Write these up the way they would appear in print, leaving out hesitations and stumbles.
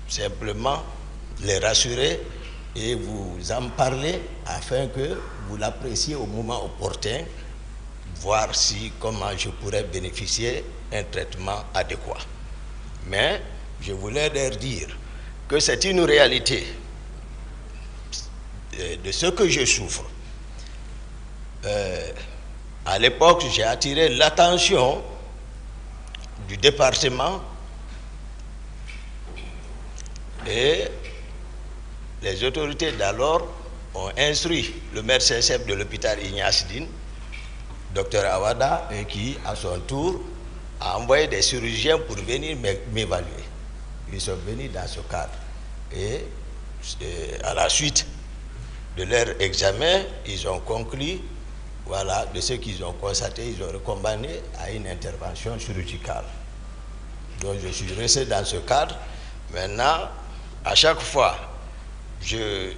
simplement les rassurer et vous en parler afin que vous l'appréciez au moment opportun, voir si, comment je pourrais bénéficier d'un traitement adéquat. Mais je voulais leur dire que c'est une réalité de ce que je souffre. À l'époque, j'ai attiré l'attention du département et les autorités d'alors ont instruit le médecin-chef de l'hôpital Ignace Dine, Dr Awada, et qui, à son tour, a envoyé des chirurgiens pour venir m'évaluer. Ils sont venus dans ce cadre. Et à la suite de leur examen, ils ont conclu, voilà, de ce qu'ils ont constaté, ils ont recommandé à une intervention chirurgicale. Donc je suis resté dans ce cadre. Maintenant, à chaque fois, je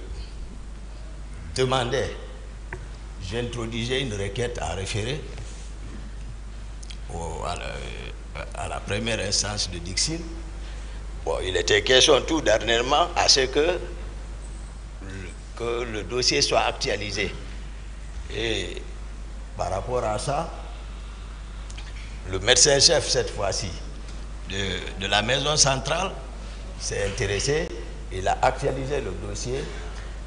demandais, j'introduisais une requête à référer à la première instance de Dixine. Bon, il était question tout dernièrement à ce que le dossier soit actualisé. Et par rapport à ça, le médecin-chef, cette fois-ci, de la maison centrale, s'est intéressé, il a actualisé le dossier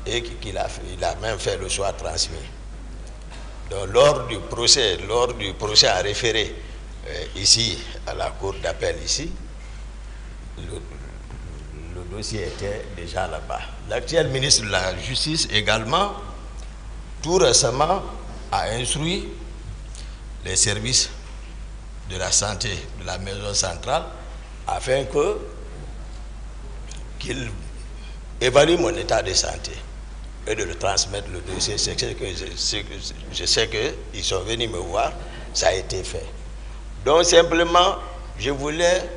et il a même fait le choix transmis. Donc, lors du procès à référé ici, à la cour d'appel ici, le dossier était déjà là-bas. L'actuel ministre de la Justice également, tout récemment, a instruit les services de la santé de la maison centrale afin qu'ils évaluent mon état de santé et de le transmettre le dossier. Je sais qu'ils sont venus me voir, ça a été fait. Donc simplement, je voulais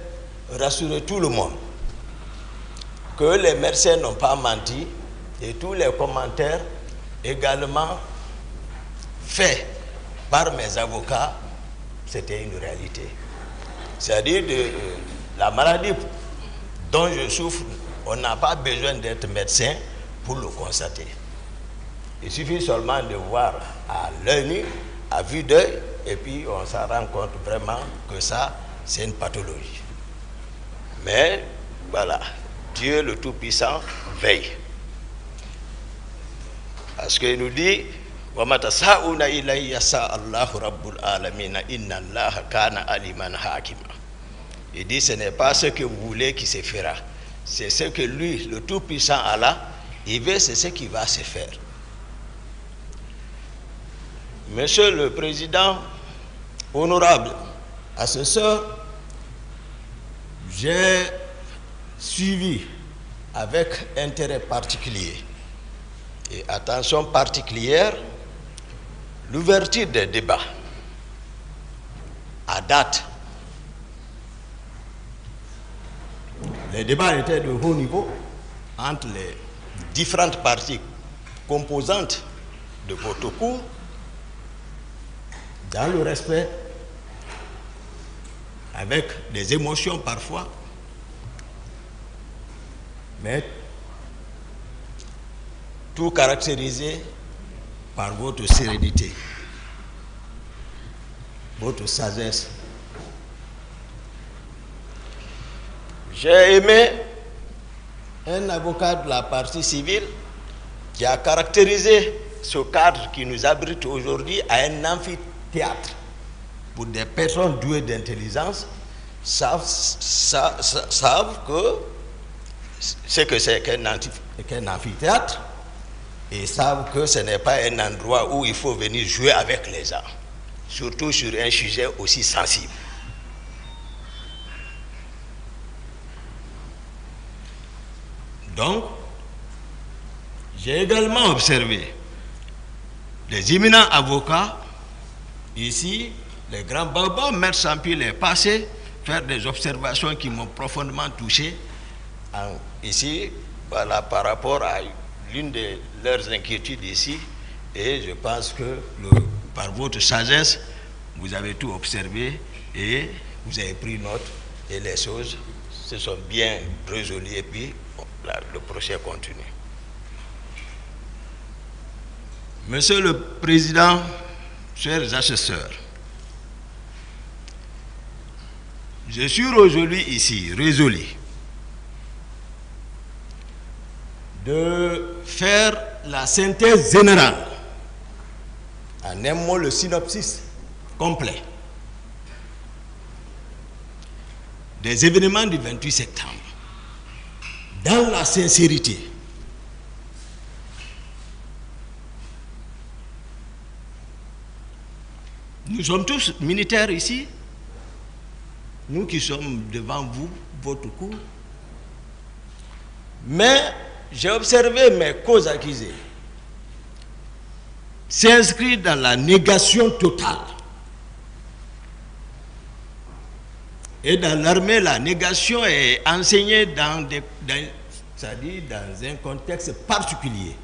rassurer tout le monde que les médecins n'ont pas menti et tous les commentaires également faits par mes avocats, c'était une réalité. C'est-à-dire la maladie dont je souffre, on n'a pas besoin d'être médecin pour le constater. Il suffit seulement de voir à l'œil nu, à vue d'œil, et puis on s'en rend compte vraiment que ça, c'est une pathologie. Mais voilà, Dieu le Tout-Puissant veille. Parce qu'il nous dit, il dit, ce n'est pas ce que vous voulez qui se fera. C'est ce que lui, le Tout-Puissant Allah, il veut, c'est ce qui va se faire. Monsieur le Président, honorable assesseur, j'ai suivi avec intérêt particulier et attention particulière l'ouverture des débats à date. Les débats étaient de haut niveau entre les différentes parties composantes de votre cours, dans le respect, avec des émotions parfois, mais tout caractérisé par votre sérénité, votre sagesse. J'ai aimé un avocat de la partie civile qui a caractérisé ce cadre qui nous abrite aujourd'hui à un amphithéâtre pour des personnes douées d'intelligence savent que ce que c'est qu'un amphithéâtre et savent que ce n'est pas un endroit où il faut venir jouer avec les gens, surtout sur un sujet aussi sensible. Donc, j'ai également observé les éminents avocats, ici, les grands babas, Maître Sampi est passé, faire des observations qui m'ont profondément touché, ici, voilà, par rapport à l'une de leurs inquiétudes ici, et je pense que par votre sagesse, vous avez tout observé et vous avez pris note et les choses se sont bien résolus et puis le procès continue. Monsieur le Président, chers assesseurs, je suis aujourd'hui ici résolu de faire la synthèse générale, en un mot le synopsis complet des événements du 28 septembre, dans la sincérité. Nous sommes tous militaires ici, nous qui sommes devant vous, votre cour. Mais j'ai observé mes causes accusées s'inscrire dans la négation totale. Et dans l'armée, la négation est enseignée c'est-à-dire dans un contexte particulier.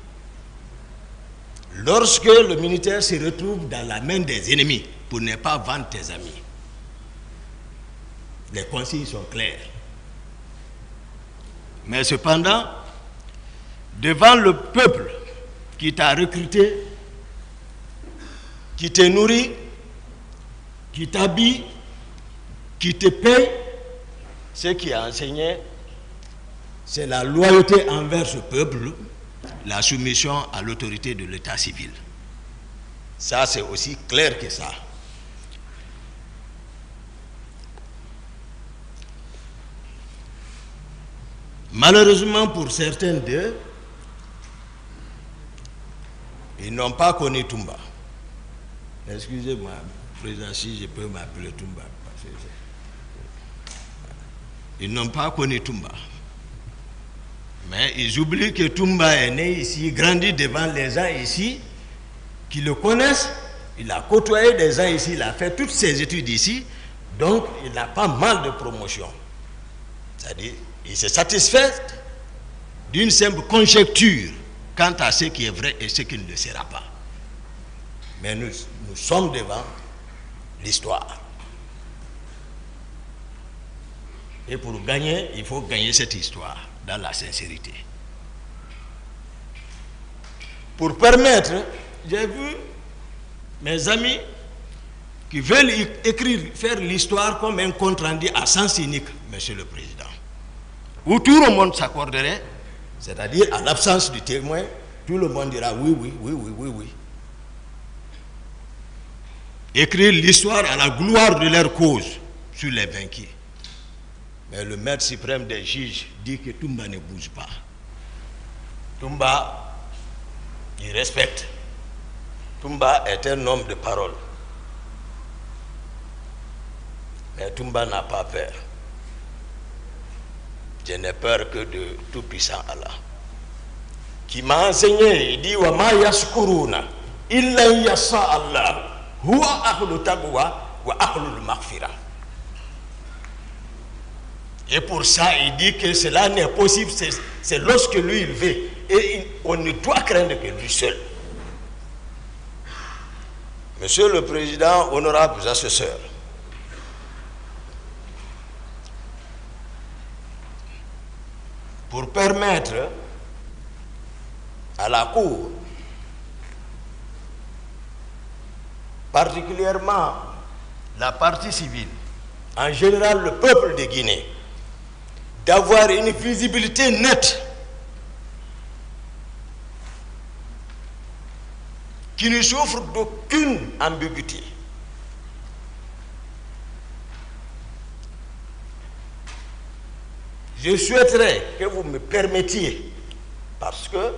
Lorsque le militaire se retrouve dans la main des ennemis, pour ne pas vendre tes amis. Les consignes sont claires. Mais cependant, devant le peuple qui t'a recruté, qui te nourrit, qui t'habille, qui te paye, ce qui a enseigné, c'est la loyauté envers ce peuple, la soumission à l'autorité de l'état civil. Ça, c'est aussi clair que ça. Malheureusement, pour certains d'eux, ils n'ont pas connu Toumba. Excusez-moi, président, si je peux m'appeler Toumba. Ils n'ont pas connu Toumba. Mais ils oublient que Toumba est né ici, grandi devant les gens ici, qui le connaissent. Il a côtoyé des gens ici, il a fait toutes ses études ici, donc il n'a pas mal de promotion. C'est-à-dire, il se satisfait d'une simple conjecture quant à ce qui est vrai et ce qui ne le sera pas. Mais nous sommes devant l'histoire. Et pour gagner, il faut gagner cette histoire dans la sincérité. Pour permettre, j'ai vu mes amis qui veulent écrire, faire l'histoire comme un compte rendu à sens unique, Monsieur le Président, où tout le monde s'accorderait, c'est-à-dire à l'absence du témoin, tout le monde dira oui, oui, oui, oui, oui, oui. Écrire l'histoire à la gloire de leur cause sur les vaincus. Mais le maître suprême des juges dit que Toumba ne bouge pas. Toumba, il respecte. Toumba est un homme de parole. Mais Toumba n'a pas peur. Je n'ai peur que de tout-puissant Allah. Qui m'a enseigné, il dit wa ma yashkuruna illa yasha Allah huwa ahlul taqwa wa ahlul maghfira. Et pour ça, il dit que cela n'est possible, c'est lorsque lui il veut. Et on ne doit craindre que lui seul. Monsieur le Président, honorables assesseurs, pour permettre à la Cour, particulièrement la partie civile, en général le peuple de Guinée, d'avoir une visibilité nette qui ne souffre d'aucune ambiguïté. Je souhaiterais que vous me permettiez, parce que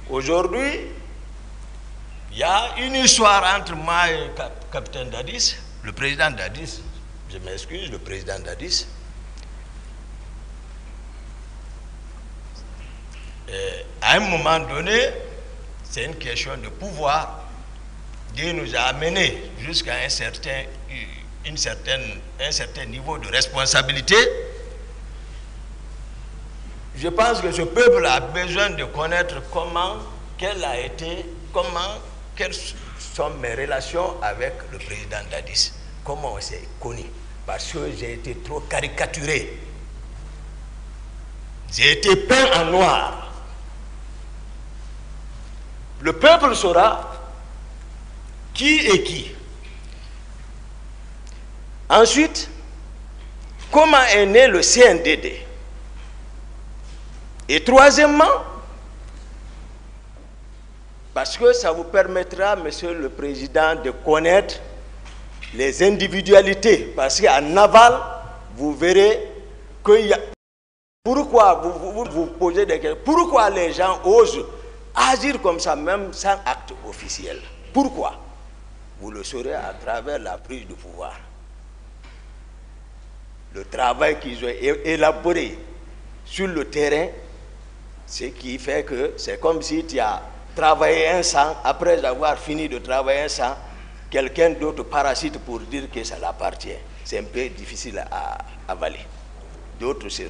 aujourd'hui, il y a une histoire entre moi et le capitaine Dadis, le président Dadis, je m'excuse, le président Dadis. À un moment donné, c'est une question de pouvoir. Dieu nous a amenés jusqu'à un certain niveau de responsabilité. Je pense que ce peuple a besoin de connaître quelles sont mes relations avec le président Dadis. Comment on s'est connu. Parce que j'ai été trop caricaturé J'ai été peint en noir. Le peuple saura qui est qui. Ensuite, comment est né le CNDD? Et troisièmement, parce que ça vous permettra, Monsieur le Président, de connaître les individualités. Parce qu'en aval, vous verrez qu'il y a... Pourquoi vous posez des questions? Pourquoi les gens osent agir comme ça, même sans acte officiel? Pourquoi? Vous le saurez à travers la prise de pouvoir. Le travail qu'ils ont élaboré sur le terrain, ce qui fait que c'est comme si tu as travaillé un sang, après avoir fini de travailler un sang, quelqu'un d'autre parasite pour dire que ça l'appartient. C'est un peu difficile à avaler. D'autres se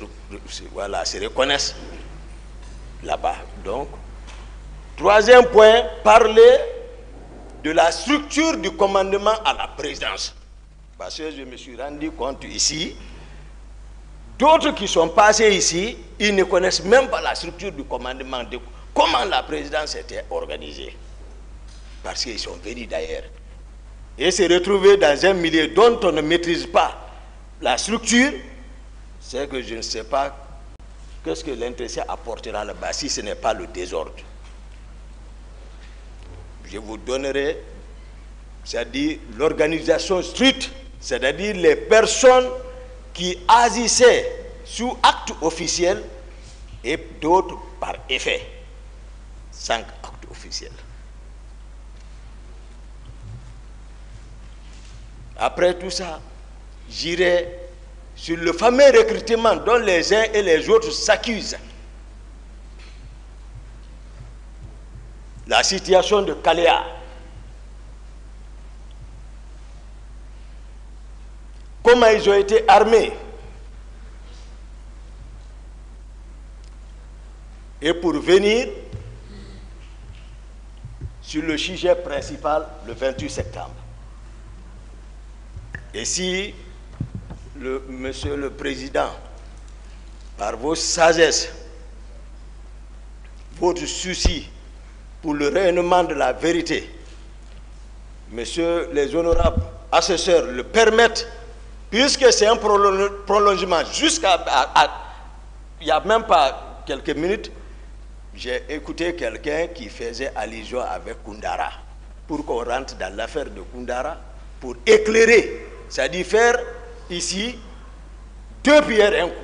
reconnaissent là-bas. Donc, troisième point, parler de la structure du commandement à la présidence. Parce que je me suis rendu compte ici, d'autres qui sont passés ici, ils ne connaissent même pas la structure du commandement, de comment la présidence était organisée. Parce qu'ils sont venus d'ailleurs. Et se retrouver dans un milieu dont on ne maîtrise pas la structure, c'est que je ne sais pas qu'est-ce que l'intéressé apportera là-bas si ce n'est pas le désordre. Je vous donnerai, c'est-à-dire l'organisation stricte, c'est-à-dire les personnes qui agissaient sous acte officiel et d'autres par effet, sans acte officiel. Après tout ça, j'irai sur le fameux recrutement dont les uns et les autres s'accusent. La situation de Kaléa. Comment ils ont été armés. Et pour venir sur le sujet principal, le 28 septembre. Et si, Monsieur le Président, par vos sagesses, votre souci pour le rayonnement de la vérité, Messieurs les honorables assesseurs le permettent, puisque c'est un prolongement jusqu'à... Il n'y a même pas quelques minutes, j'ai écouté quelqu'un qui faisait allusion avec Koundara, pour qu'on rentre dans l'affaire de Koundara, pour éclairer, c'est-à-dire faire ici deux pierres un coup.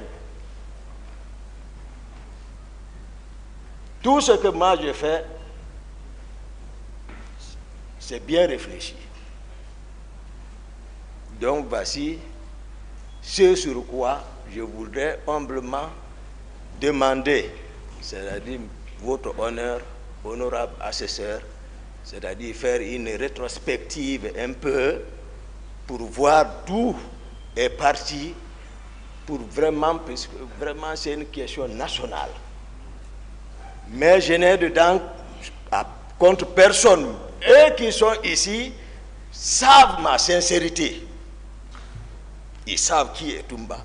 Tout ce que moi j'ai fait, c'est bien réfléchi. Donc voici ce sur quoi je voudrais humblement demander, c'est-à-dire votre honneur, honorable assesseur, c'est-à-dire faire une rétrospective un peu pour voir d'où est parti, pour vraiment, parce que vraiment c'est une question nationale. Mais je n'ai dedans contre personne. Eux qui sont ici savent ma sincérité. Ils savent qui est Toumba.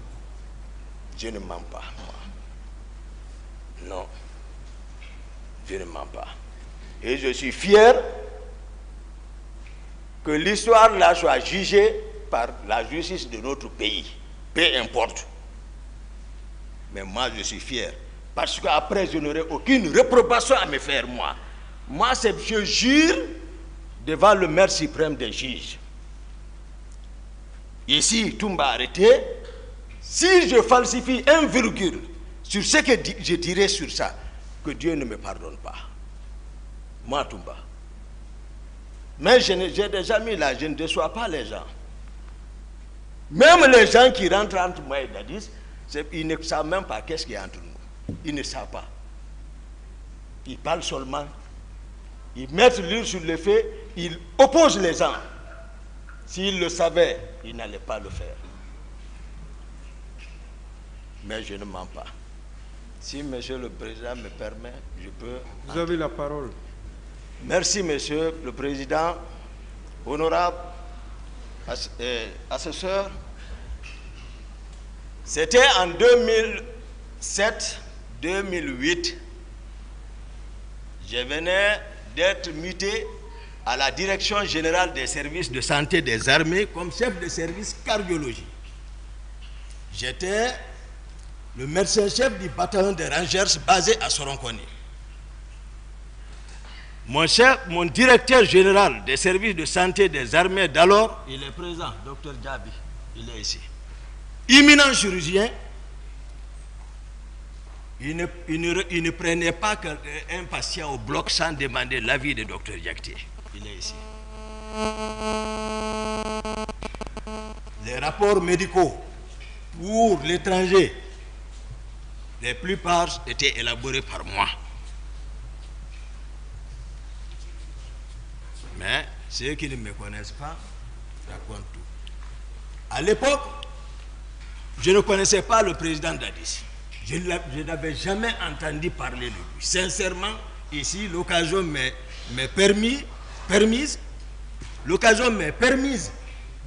Je ne mens pas, moi. Non. Je ne mens pas. Et je suis fier que l'histoire là soit jugée par la justice de notre pays. Peu importe. Mais moi, je suis fier. Parce qu'après, je n'aurai aucune réprobation à me faire, moi. Moi, je jure devant le maire suprême des juges. Ici, Toumba arrêté. Si je falsifie un virgule sur ce que je dirais sur ça, que Dieu ne me pardonne pas. Moi, Toumba. Mais j'ai déjà mis là, je ne déçois pas les gens. Même les gens qui rentrent entre moi et Dadis, ils ne savent même pas qu'est-ce qu'il y a entre nous. Ils ne savent pas. Ils parlent seulement. Ils mettent l'huile sur le feu, ils opposent les gens. S'ils le savaient, ils n'allaient pas le faire. Mais je ne mens pas. Si Monsieur le Président me permet, je peux... Vous avez la parole. Merci, Monsieur le Président, honorable assesseur. C'était en 2007 2008, je venais d'être muté à la direction générale des services de santé des armées comme chef de service cardiologie. J'étais le médecin-chef du bataillon des Rangers basé à Soronconi. Mon directeur général des services de santé des armées d'alors, il est présent, Dr Djabi, il est ici. Imminent chirurgien, il ne prenait pas un patient au bloc sans demander l'avis de Dr Diakité. Il est ici. Les rapports médicaux pour l'étranger, la plupart étaient élaborés par moi. Mais ceux qui ne me connaissent pas racontent tout. À l'époque, je ne connaissais pas le président Dadis. Je n'avais jamais entendu parler de lui. Sincèrement, ici, l'occasion m'est permise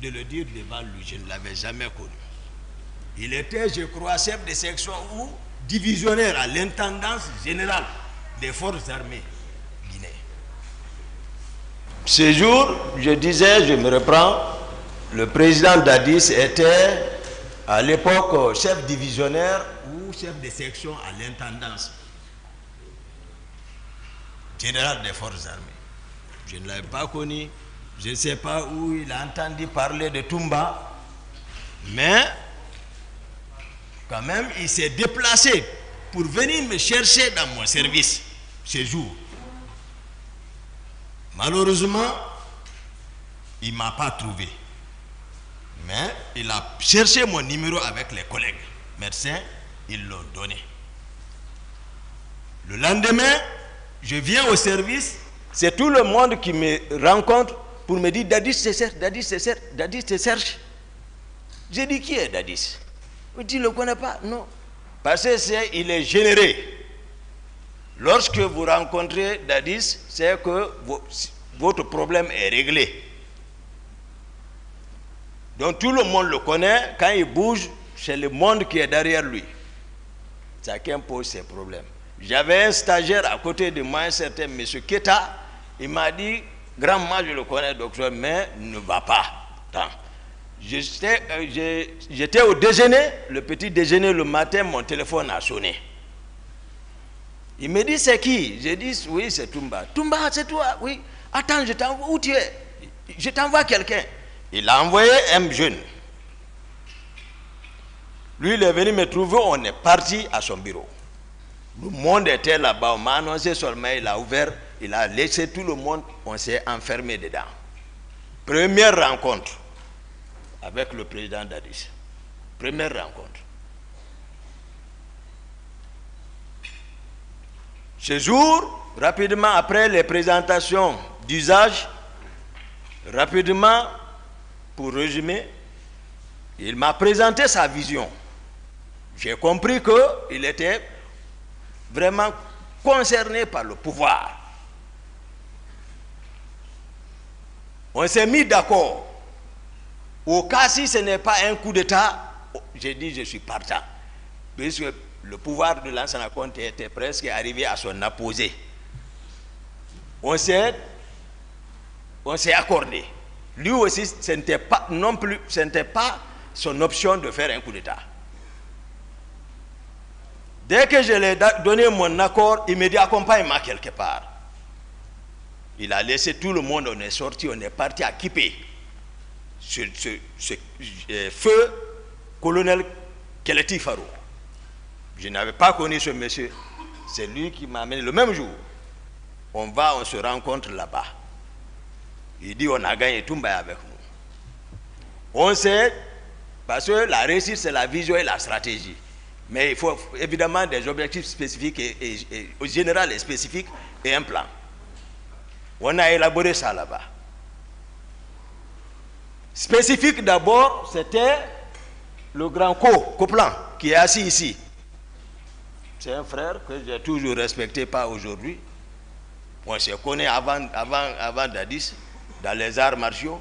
de le dire devant lui. Je ne l'avais jamais connu. Il était, je crois, chef de section ou divisionnaire à l'intendance générale des forces armées guinéennes. Ce jour, je disais, je me reprends, le président Dadis était à l'époque chef divisionnaire ou chef de section à l'intendance générale des forces armées. Je ne l'avais pas connu, je ne sais pas où il a entendu parler de Toumba, mais quand même il s'est déplacé pour venir me chercher dans mon service ce jour. Malheureusement, il ne m'a pas trouvé. Mais il a cherché mon numéro avec les collègues médecins, ils l'ont donné. Le lendemain, je viens au service, c'est tout le monde qui me rencontre pour me dire Dadis te cherche, Dadis te cherche, Dadis te cherche. J'ai dit qui est Dadis? Il dit, ne le connais pas? Non. Parce qu'il est généré. Lorsque vous rencontrez Dadis, c'est que votre problème est réglé. Donc tout le monde le connaît, quand il bouge, c'est le monde qui est derrière lui. Chacun pose ses problèmes. J'avais un stagiaire à côté de moi, un certain M. Keta, il m'a dit, grand, moi je le connais, docteur, mais ne va pas. J'étais au déjeuner, le petit déjeuner le matin, mon téléphone a sonné. Il me dit, c'est qui? J'ai dit, oui, c'est Toumba. Toumba, c'est toi? Oui. Attends, je t'envoie, où tu es? Je t'envoie quelqu'un. Il a envoyé un jeune. Lui, il est venu me trouver, on est parti à son bureau. Le monde était là-bas, on m'a annoncé seulement, il a ouvert, il a laissé tout le monde, on s'est enfermé dedans. Première rencontre avec le président Dadis. Première rencontre. Ce jour, rapidement après les présentations d'usage, rapidement, pour résumer, il m'a présenté sa vision. J'ai compris qu'il était vraiment concerné par le pouvoir. On s'est mis d'accord. Au cas si ce n'est pas un coup d'État, j'ai dit je suis partant. Puisque le pouvoir de Lansana Conté était presque arrivé à son apogée. On s'est accordé. Lui aussi, ce n'était pas non plus, ce n'était pas son option de faire un coup d'État. Dès que je lui ai donné mon accord, il me dit accompagne-moi quelque part. Il a laissé tout le monde, on est sorti, on est parti à Kipé. Ce feu colonel Keleti Farou. Je n'avais pas connu ce monsieur. C'est lui qui m'a amené le même jour. On se rencontre là-bas. Il dit on a gagné Toumba avec nous. On sait, parce que la réussite c'est la vision et la stratégie. Mais il faut évidemment des objectifs spécifiques et général et spécifiques et un plan. On a élaboré ça là-bas. Spécifique d'abord, c'était le grand Coplan qui est assis ici. C'est un frère que j'ai toujours respecté, pas aujourd'hui. On se connaît avant Dadis, dans les arts martiaux.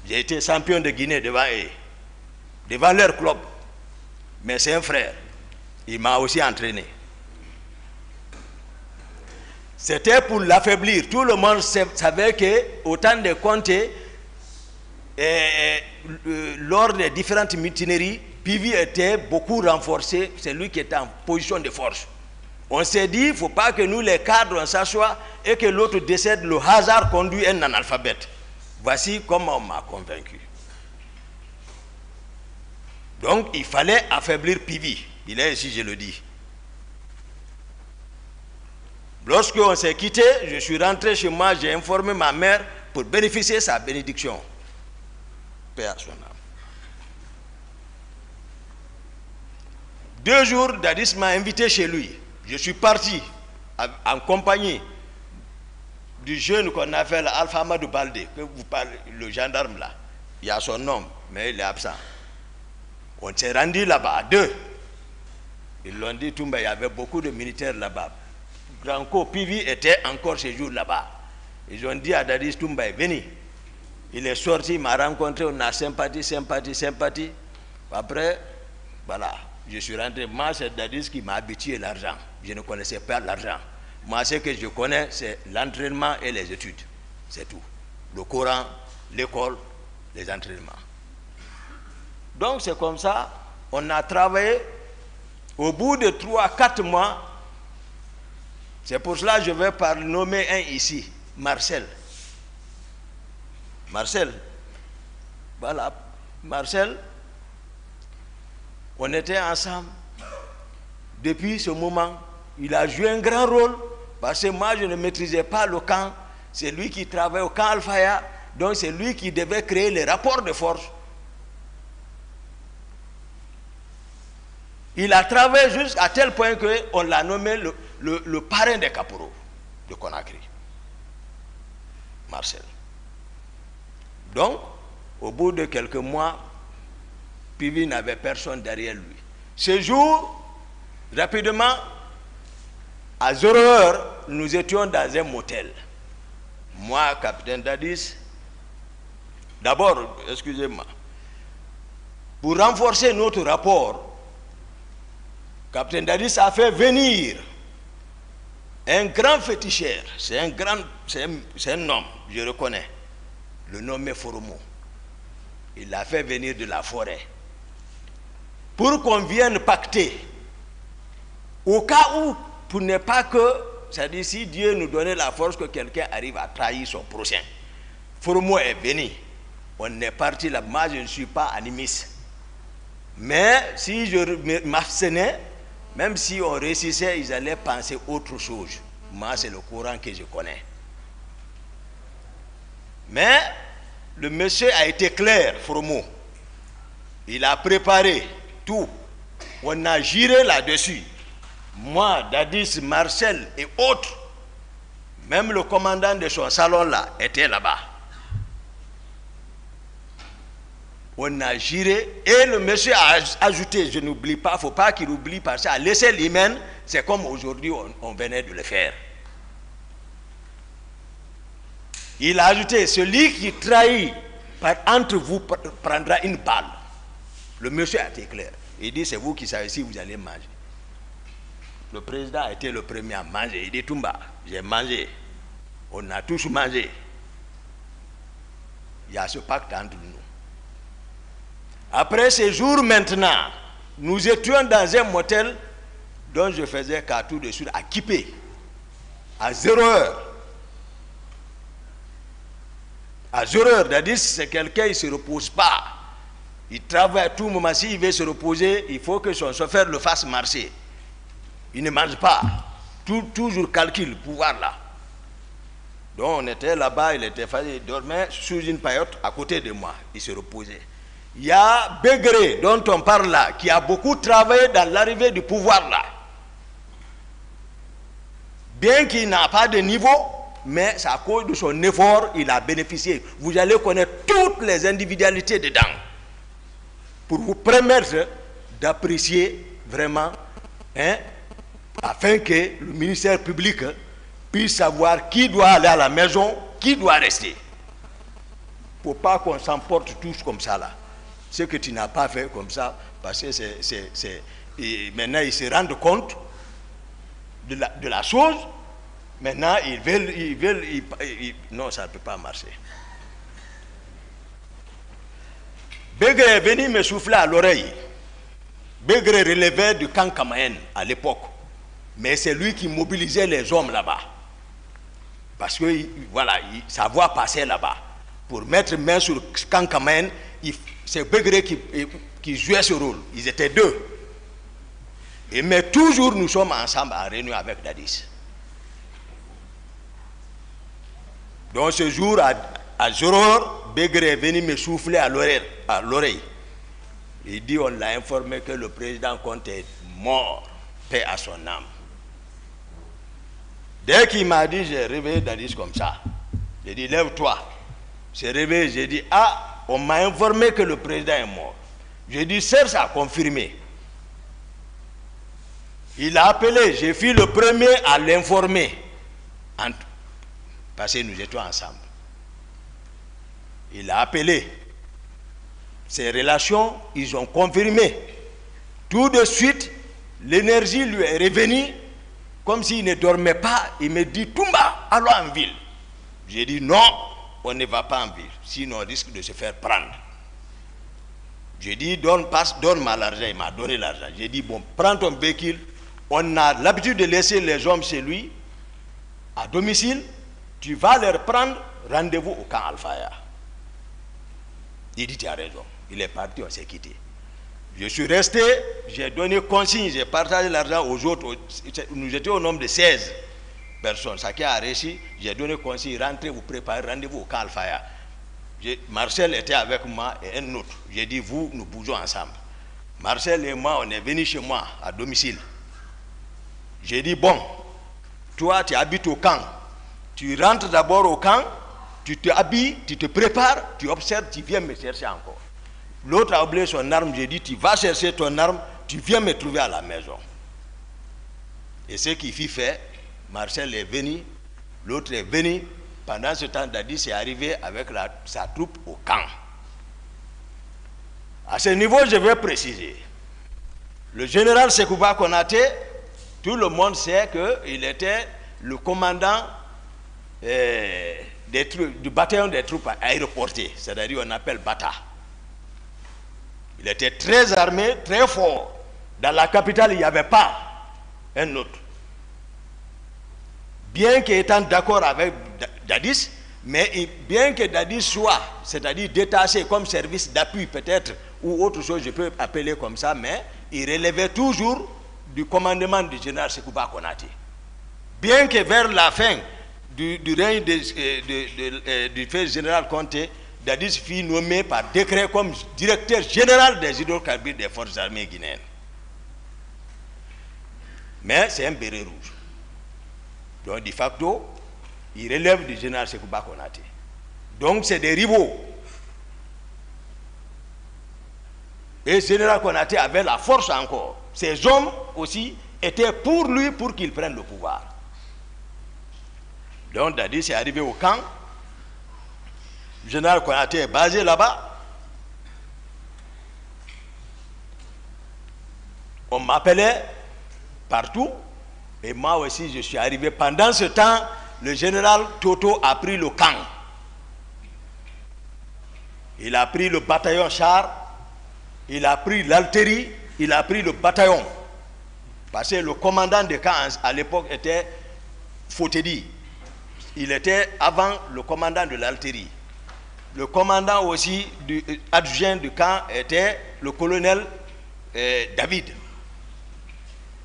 J'ai été champion de Guinée devant eux, devant leur club. Mais c'est un frère. Il m'a aussi entraîné. C'était pour l'affaiblir. Tout le monde savait qu'au temps de Conté, lors des différentes mutineries, Pivi était beaucoup renforcé. C'est lui qui était en position de force. On s'est dit, il ne faut pas que nous, les cadres, on s'assoie et que l'autre décède. Le hasard conduit un analphabète. Voici comment on m'a convaincu. Donc, il fallait affaiblir Pivi. Il est ici, je le dis. Lorsqu'on s'est quitté, je suis rentré chez moi, j'ai informé ma mère pour bénéficier de sa bénédiction. Paix à son âme. 2 jours, Dadis m'a invité chez lui. Je suis parti en compagnie du jeune qu'on appelle Alpha Amadou Baldé, que vous parlez, le gendarme là. Il y a son nom, mais il est absent. On s'est rendu là-bas à 2. Ils l'ont dit, Toumba, il y avait beaucoup de militaires là-bas. Granco Pivi était encore ce jour là-bas. Ils ont dit à Dadis Toumba, venez. Il est sorti, il m'a rencontré, on a sympathie. Après, voilà, je suis rentré. Moi, c'est Dadis qui m'a habitué l'argent. Je ne connaissais pas l'argent. Moi, ce que je connais, c'est l'entraînement et les études. C'est tout. Le Coran, l'école, les entraînements. Donc, c'est comme ça, on a travaillé. Au bout de 3-4 mois, c'est pour cela que je vais nommer un ici, Marcel. Marcel, voilà, Marcel, on était ensemble. Depuis ce moment, il a joué un grand rôle, parce que moi, je ne maîtrisais pas le camp. C'est lui qui travaillait au camp Al-Faya, donc c'est lui qui devait créer les rapports de force. Il a travaillé jusqu'à tel point qu'on l'a nommé le parrain des caporaux de Conakry. Marcel. Donc, au bout de quelques mois, Pivi n'avait personne derrière lui. Ce jour, rapidement, à 0 heure, nous étions dans un motel. Moi, capitaine Dadis, d'abord, excusez-moi, pour renforcer notre rapport, capitaine Dadis a fait venir un grand féticheur. C'est un homme, je reconnais. Le nom est Foromo. Il l'a fait venir de la forêt. Pour qu'on vienne pacter. Au cas où, pour ne pas que, c'est-à-dire si Dieu nous donnait la force que quelqu'un arrive à trahir son prochain. Foromo est venu. On est parti là. Moi, je ne suis pas animiste. Mais si je m'abstenais, même si on réussissait, ils allaient penser autre chose. Moi, c'est le Coran que je connais. Mais le monsieur a été clair, Foromo. Il a préparé tout. On a géré là-dessus. Moi, Dadis, Marcel et autres, même le commandant de son salon là, était là-bas. On a géré et le monsieur a ajouté, je n'oublie pas, il ne faut pas qu'il oublie parce que laisser l'hymen, c'est comme aujourd'hui on venait de le faire. Il a ajouté, celui qui trahit entre vous prendra une balle. Le monsieur a été clair. Il dit, c'est vous qui savez si vous allez manger. Le président a été le premier à manger. Il dit, Toumba, j'ai mangé. On a tous mangé. Il y a ce pacte entre nous. Après ces jours maintenant, nous étions dans un motel dont je faisais qu'à tout de suite à Kipé, à 0 heure. À 0 heure, c'est-à-dire c'est quelqu'un, il ne se repose pas. Il travaille à tout moment. S'il veut se reposer, il faut que son chauffeur le fasse marcher. Il ne mange pas. Toujours calcul, pouvoir là. Donc on était là-bas, il était fatigué, il dormait sous une paillote à côté de moi. Il se reposait. Il y a Begré, dont on parle là, qui a beaucoup travaillé dans l'arrivée du pouvoir là. Bien qu'il n'a pas de niveau, mais c'est à cause de son effort, il a bénéficié. Vous allez connaître toutes les individualités dedans. Pour vous permettre d'apprécier vraiment, afin que le ministère public puisse savoir qui doit aller à la maison, qui doit rester. Il ne faut pas qu'on s'emporte tous comme ça là. Ce que tu n'as pas fait comme ça, parce que Et maintenant, ils se rendent compte de la chose. Maintenant, non, ça ne peut pas marcher. Begré est venu me souffler à l'oreille. Begré relevait du camp Kamaen à l'époque. Mais c'est lui qui mobilisait les hommes là-bas. Parce que, voilà, sa voix passait là-bas. Pour mettre main sur le camp Kamaen, c'est Begré qui jouait ce rôle. Ils étaient deux. Mais toujours, nous sommes ensemble en réunion avec Dadis. Donc, ce jour, à Zoror, Begré est venu me souffler à l'oreille. Il dit, on l'a informé que le président Conte est mort, paix à son âme. Dès qu'il m'a dit, j'ai réveillé Dadis comme ça. J'ai dit, lève-toi. J'ai réveillé, j'ai dit, ah, on m'a informé que le président est mort. J'ai dit, Serge a confirmé. Il a appelé, j'ai fait le premier à l'informer. Parce que nous étions ensemble. Il a appelé. Ces relations, ils ont confirmé. Tout de suite, l'énergie lui est revenue, comme s'il ne dormait pas. Il me dit, Toumba, allons en ville. J'ai dit, non, on ne va pas en ville, sinon on risque de se faire prendre. J'ai dit, donne-moi l'argent. Il m'a donné l'argent. J'ai dit, bon, prends ton véhicule. On a l'habitude de laisser les hommes chez lui, à domicile. Tu vas leur prendre rendez-vous au camp Alfaya. Il dit, tu as raison. Il est parti, on s'est quitté. Je suis resté, j'ai donné consigne, j'ai partagé l'argent aux autres. Nous étions au nombre de 16 personnes. Ça qui a réussi, j'ai donné consigne, rentrez, vous préparez rendez-vous au camp Alfaya. Marcel était avec moi et un autre. J'ai dit, vous, nous bougeons ensemble. Marcel et moi, on est venus chez moi, à domicile. J'ai dit, bon, toi, tu habites au camp. Tu rentres d'abord au camp, tu te habilles, tu te prépares, tu observes, tu viens me chercher encore. L'autre a oublié son arme, j'ai dit, tu vas chercher ton arme, tu viens me trouver à la maison. Et ce qui fit fait, Marcel est venu, l'autre est venu. Pendant ce temps, Dadis est arrivé avec sa troupe au camp. À ce niveau, je vais préciser. Le général Sekouba Konaté, tout le monde sait qu'il était le commandant du bataillon des troupes aéroportées, c'est-à-dire on appelle Bata. Il était très armé, très fort. Dans la capitale, il n'y avait pas un autre. Bien qu'étant d'accord avec Dadis, mais bien que Dadis soit, c'est-à-dire détaché comme service d'appui peut-être, ou autre chose, je peux appeler comme ça, mais il relevait toujours du commandement du général Sekouba Konaté. Bien que vers la fin du règne du fait général Conté, Dadis fut nommé par décret comme directeur général des hydrocarbures des forces armées guinéennes. Mais c'est un béret rouge. Donc, de facto, il relève du général Sekouba Konaté. Donc, c'est des rivaux. Et le général Konaté avait la force encore. Ces hommes aussi étaient pour lui, pour qu'il prenne le pouvoir. Donc, Dadis est arrivé au camp. Le général Konaté est basé là-bas. On m'appelait partout. Et moi aussi, je suis arrivé. Pendant ce temps, le général Toto a pris le camp. Il a pris le bataillon char, il a pris l'altérie, il a pris le bataillon. Parce que le commandant de camp à l'époque était Fotedi. Il était avant le commandant de l'altérie. Le commandant aussi adjoint du camp était le colonel David.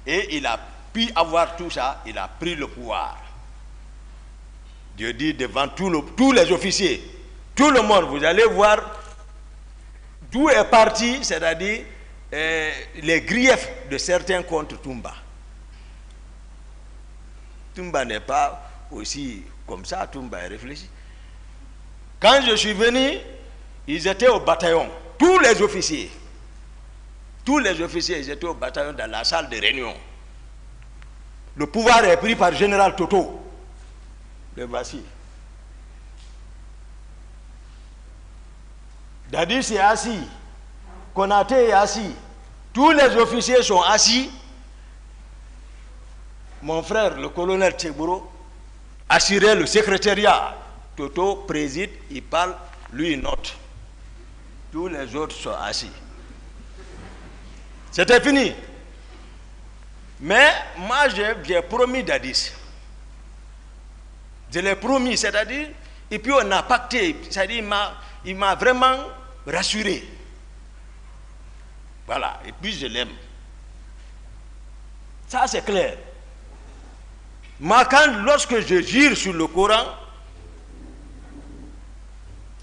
Et il a pu avoir tout ça, il a pris le pouvoir. Dieu dit devant tous les officiers, tout le monde, vous allez voir d'où est parti, c'est-à-dire les griefs de certains contre Toumba. Toumba n'est pas aussi comme ça, Toumba est réfléchi. Quand je suis venu, ils étaient au bataillon, tous les officiers. Tous les officiers, ils étaient au bataillon dans la salle de réunion. Le pouvoir est pris par le général Toto. Le voici. Dadis est assis. Konaté est assis. Tous les officiers sont assis. Mon frère, le colonel Tchegboro, assurait le secrétariat. Toto préside, il parle, lui il note. Tous les autres sont assis. C'était fini. Mais moi, j'ai promis Dadis. Je l'ai promis, c'est-à-dire, et puis on a pacté, c'est-à-dire, il m'a vraiment rassuré. Voilà, et puis je l'aime. Ça, c'est clair. Moi, lorsque je jure sur le Coran,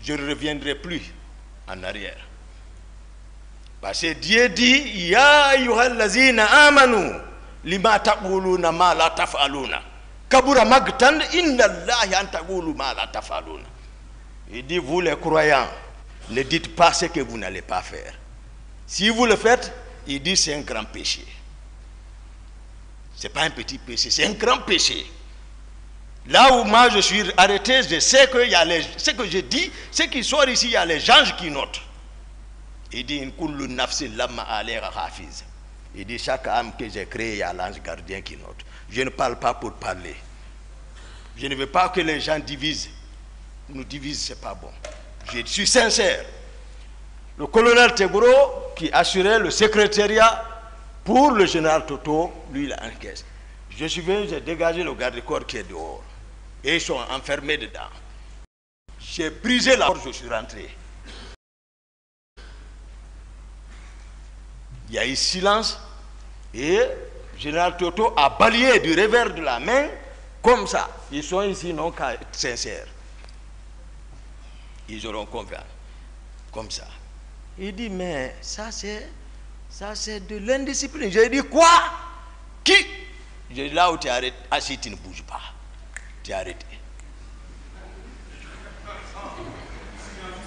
je ne reviendrai plus en arrière. Parce que Dieu dit, Ya ayyuhallazina amanu, lima taquluna ma la taf'aluna. Kabura magtan inna Allahi an taqulu ma la taf'aluna. Il dit, vous les croyants, ne dites pas ce que vous n'allez pas faire. Si vous le faites, il dit, c'est un grand péché. Ce n'est pas un petit péché, c'est un grand péché. Là où moi je suis arrêté, je sais que ce que je dis, ce qui sort ici, il y a les anges qui notent. Il dit, il dit, chaque âme que j'ai créée, il y a l'ange gardien qui note. Je ne parle pas pour parler. Je ne veux pas que les gens divisent. Nous divisent, ce n'est pas bon. Je suis sincère. Le colonel Tchegboro, qui assurait le secrétariat pour le général Toto, lui, il a encaissé. Je suis venu, j'ai dégagé le garde-corps qui est dehors. Et ils sont enfermés dedans. J'ai brisé la porte, je suis rentré. Il y a eu silence et le général Toto a balayé du revers de la main comme ça. Ils sont ici non qu'à être sincères. Ils auront confiance. Comme ça. Il dit, mais ça c'est de l'indiscipline. J'ai dit, quoi? Qui? J'ai dit, là où tu es arrêté, assis, tu ne bouges pas. Tu es arrêté.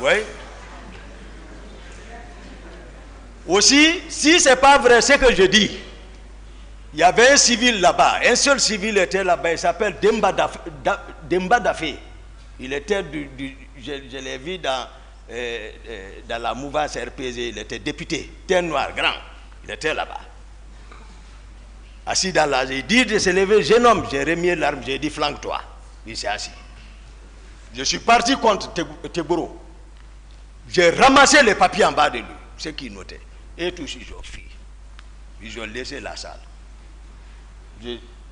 Oui. Aussi, si ce n'est pas vrai ce que je dis, il y avait un civil là-bas, un seul civil était là-bas, il s'appelle Demba Dafé. Il était je l'ai vu dans la mouvance RPG, il était député, teint noir, grand, il était là-bas. Assis dans la, j'ai dit de se lever, jeune homme, j'ai remis l'arme, j'ai dit flanque-toi. Il s'est assis. Je suis parti contre Tchegboro. J'ai ramassé les papiers en bas de lui, ce qu'il notait. Et tous ils ont fui. Ils ont laissé la salle.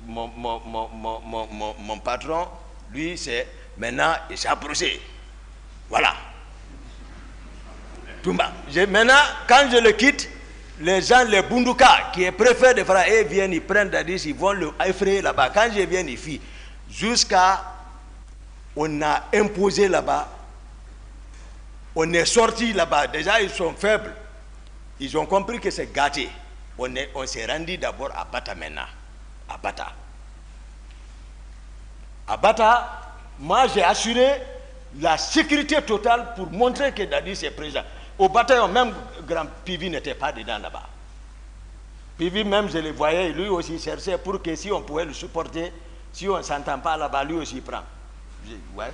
Mon patron, lui, c'est maintenant, il s'est approché. Voilà. Maintenant, quand je le quitte, les gens, les Bunduka, qui est préfet de Fra, ils viennent, ils prennent Dadis, ils vont le effrayer là-bas. Quand je viens, ils fuient. Jusqu'à, on a imposé là-bas, on est sorti là-bas. Déjà, ils sont faibles. Ils ont compris que c'est gâté. On s'est rendu d'abord à Bata maintenant. À Bata. À Bata, moi j'ai assuré la sécurité totale pour montrer que Dadis est présent. Au bataillon, même Grand Pivi n'était pas dedans là-bas. Pivi même, je le voyais, lui aussi cherchait pour que si on pouvait le supporter, si on ne s'entend pas là-bas, lui aussi prend. Ouais.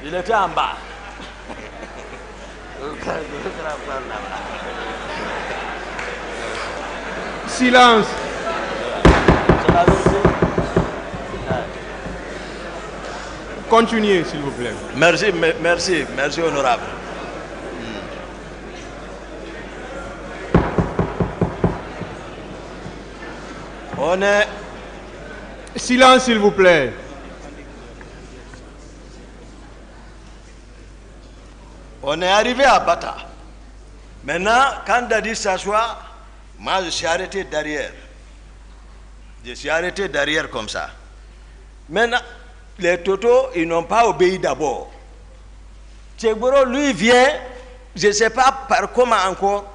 Il était en bas. Silence. Continuez, s'il vous plaît. Merci, honorable. On est... Silence, s'il vous plaît. On est arrivé à Bata. Maintenant, quand Dadis s'assoit, moi je suis arrêté derrière. Je suis arrêté derrière comme ça. Maintenant, les Totos, ils n'ont pas obéi d'abord. Tchegboro, lui, vient, je ne sais pas par comment encore,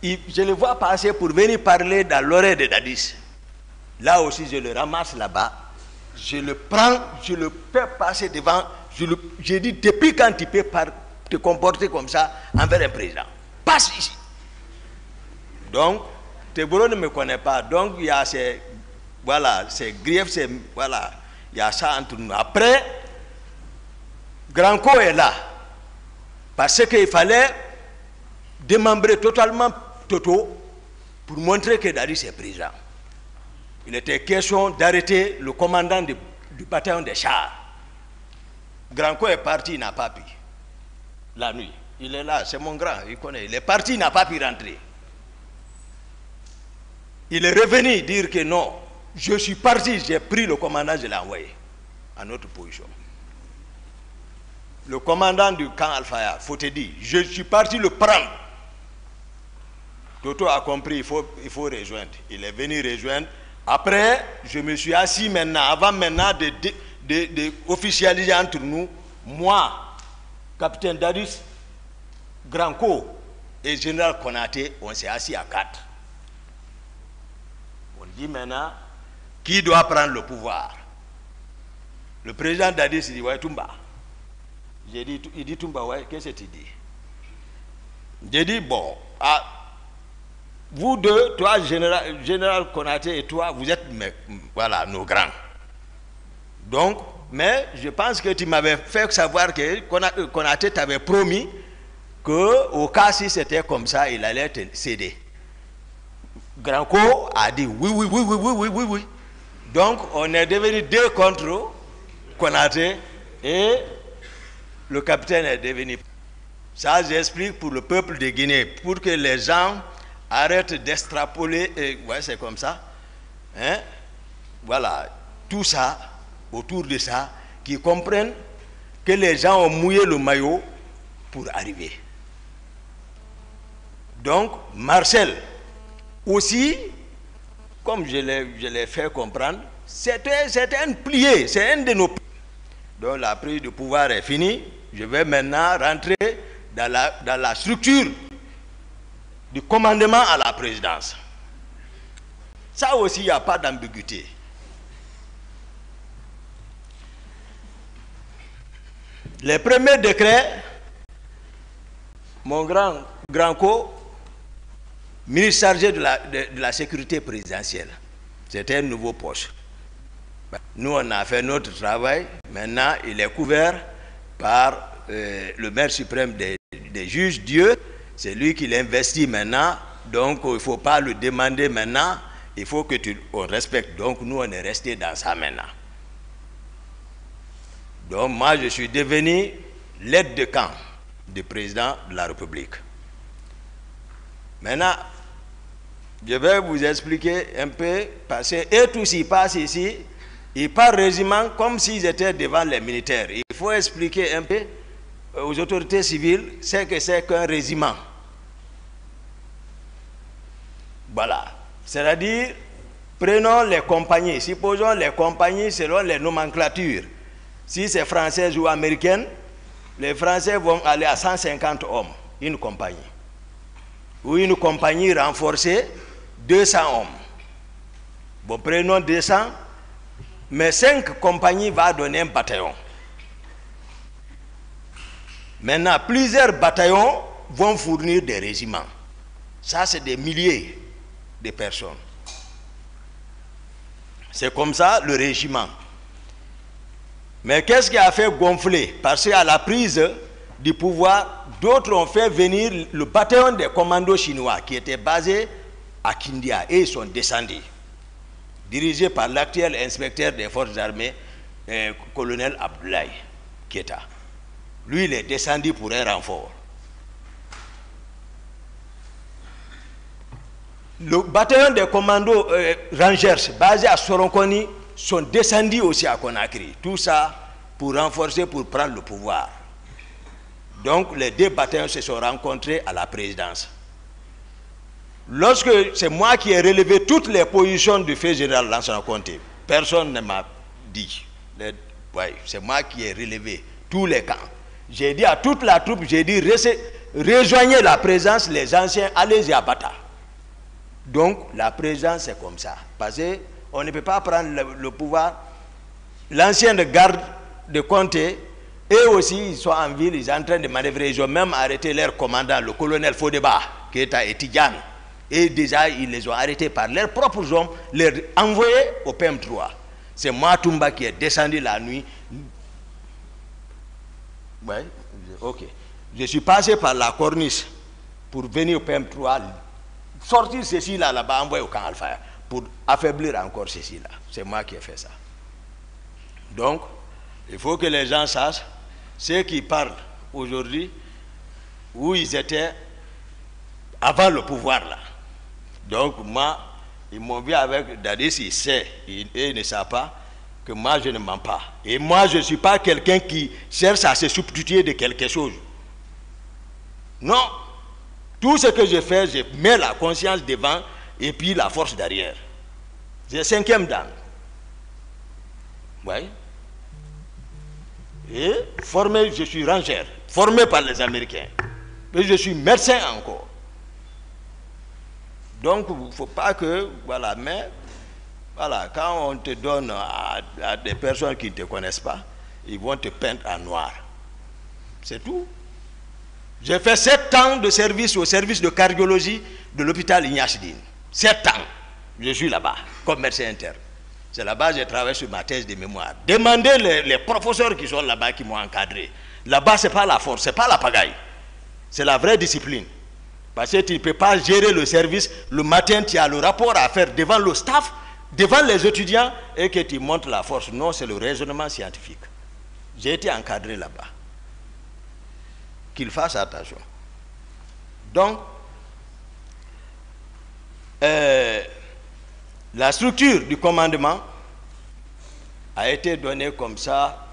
je le vois passer pour venir parler dans l'oreille de Dadis. Là aussi, je le ramasse là-bas. Je le prends, je le fais passer devant. Je dis, depuis quand tu peux te comporter comme ça envers un président? Passe ici. Donc, Tchegboro ne me connaît pas. Donc, il y a ces griefs, voilà, il y a ça entre nous. Après, Granco est là. Parce qu'il fallait démembrer totalement Toto pour montrer que Dadis est président. Il était question d'arrêter le commandant du bataillon des chars. Granco est parti, il n'a pas pu. La nuit. Il est là, c'est mon grand, il connaît. Il est parti, il n'a pas pu rentrer. Il est revenu dire que non, je suis parti, j'ai pris le commandant, je l'ai envoyé à notre position. Le commandant du camp Al-Faya, faut te dire, je suis parti le prendre. Toto a compris, il faut rejoindre. Il est venu rejoindre. Après, je me suis assis maintenant, avant maintenant d'officialiser entre nous, moi, capitaine Dadis, Granco et général Konaté, on s'est assis à 4. On dit maintenant, qui doit prendre le pouvoir? Le président Dadis dit, ouais, Toumba. J'ai dit, il dit Toumba, ouais, qu'est-ce que tu dis? J'ai dit, bon, vous deux, toi, général Konaté et toi, vous êtes, voilà, nos grands. Donc, mais je pense que tu m'avais fait savoir que Konaté t'avait promis qu'au cas si c'était comme ça, il allait te céder. Granco a dit oui. Donc, on est devenu 2 contre Konaté et le capitaine est devenu. Ça, j'explique pour le peuple de Guinée, pour que les gens arrêtent d'extrapoler. Ouais, c'est comme ça. Hein? Voilà, tout ça, autour de ça, qui comprennent que les gens ont mouillé le maillot pour arriver. Donc, Marcel, aussi, comme je l'ai fait comprendre, c'était un plié, c'est un de nos... Donc la prise de pouvoir est finie. Je vais maintenant rentrer dans la structure du commandement à la présidence. Ça aussi, il n'y a pas d'ambiguïté. Les premiers décrets, mon Granco, ministre chargé de la sécurité présidentielle, c'était un nouveau poste. Nous, on a fait notre travail. Maintenant, il est couvert par le maire suprême des juges, Dieu. C'est lui qui l'investit maintenant. Donc, il ne faut pas le demander maintenant. Il faut que on respecte. Donc, nous, on est resté dans ça maintenant. Donc, moi, je suis devenu l'aide de camp du président de la République. Maintenant, je vais vous expliquer un peu, parce que et tout s'y passe ici, ils parlent régiment comme s'ils étaient devant les militaires. Il faut expliquer un peu aux autorités civiles ce que c'est qu'un régiment. Voilà. C'est-à-dire, prenons les compagnies. Supposons les compagnies selon les nomenclatures. Si c'est française ou américaine, les Français vont aller à 150 hommes, une compagnie. Ou une compagnie renforcée, 200 hommes. Bon, prenons 200, mais 5 compagnies vont donner un bataillon. Maintenant, plusieurs bataillons vont fournir des régiments. Ça, c'est des milliers de personnes. C'est comme ça le régiment. Mais qu'est-ce qui a fait gonfler? Parce qu'à la prise du pouvoir, d'autres ont fait venir le bataillon des commandos chinois qui était basé à Kindia et ils sont descendus, dirigé par l'actuel inspecteur des forces armées, colonel Abdoulaye Keita. Lui, il est descendu pour un renfort. Le bataillon des commandos Rangers, basé à Soronkoni, sont descendus aussi à Conakry. Tout ça pour renforcer, pour prendre le pouvoir. Donc, les 2 bataillons se sont rencontrés à la présidence. Lorsque c'est moi qui ai relevé toutes les positions du fait général Lansana Conté, personne ne m'a dit. C'est moi qui ai relevé tous les camps. J'ai dit à toute la troupe, j'ai dit, rejoignez la présence, les anciens, allez-y à Bata. Donc, la présence, c'est comme ça. Parce qu'on ne peut pas prendre le pouvoir. L'ancien de garde de Conté, eux aussi, ils sont en ville, ils sont en train de manœuvrer. Ils ont même arrêté leur commandant, le colonel Fodeba, qui est à Etidjan. Et déjà, ils les ont arrêtés par leurs propres hommes, les envoyés au PM3. C'est Matumba qui est descendu la nuit. Ouais, ok. Je suis passé par la corniche pour venir au PM3 sortir ceci là-bas, envoyer au camp Alpha pour affaiblir encore ceci là. C'est moi qui ai fait ça. Donc, il faut que les gens sachent, ceux qui parlent aujourd'hui, où ils étaient avant le pouvoir là. Donc moi, ils m'ont vu avec Dadis, il sait, il ne sait pas que moi je ne mens pas. Et moi je ne suis pas quelqu'un qui cherche à se substituer de quelque chose. Non. Tout ce que je fais, je mets la conscience devant et puis la force derrière. J'ai 5e dan. Oui. Et formé, je suis rangeur, formé par les Américains. Et je suis médecin encore. Donc, il ne faut pas que, voilà, mais, voilà, quand on te donne à des personnes qui ne te connaissent pas, ils vont te peindre en noir. C'est tout. J'ai fait 7 ans de service au service de cardiologie de l'hôpital Ignachdine. 7 ans. Je suis là-bas, comme médecin interne. C'est là-bas que j'ai travaillé sur ma thèse de mémoire. Demandez les professeurs qui sont là-bas, qui m'ont encadré. Là-bas, ce n'est pas la force, ce n'est pas la pagaille. C'est la vraie discipline. Parce que tu ne peux pas gérer le service. Le matin, tu as le rapport à faire devant le staff, devant les étudiants, et que tu montres la force. Non, c'est le raisonnement scientifique. J'ai été encadré là-bas. Qu'il fasse attention. Donc, la structure du commandement a été donnée comme ça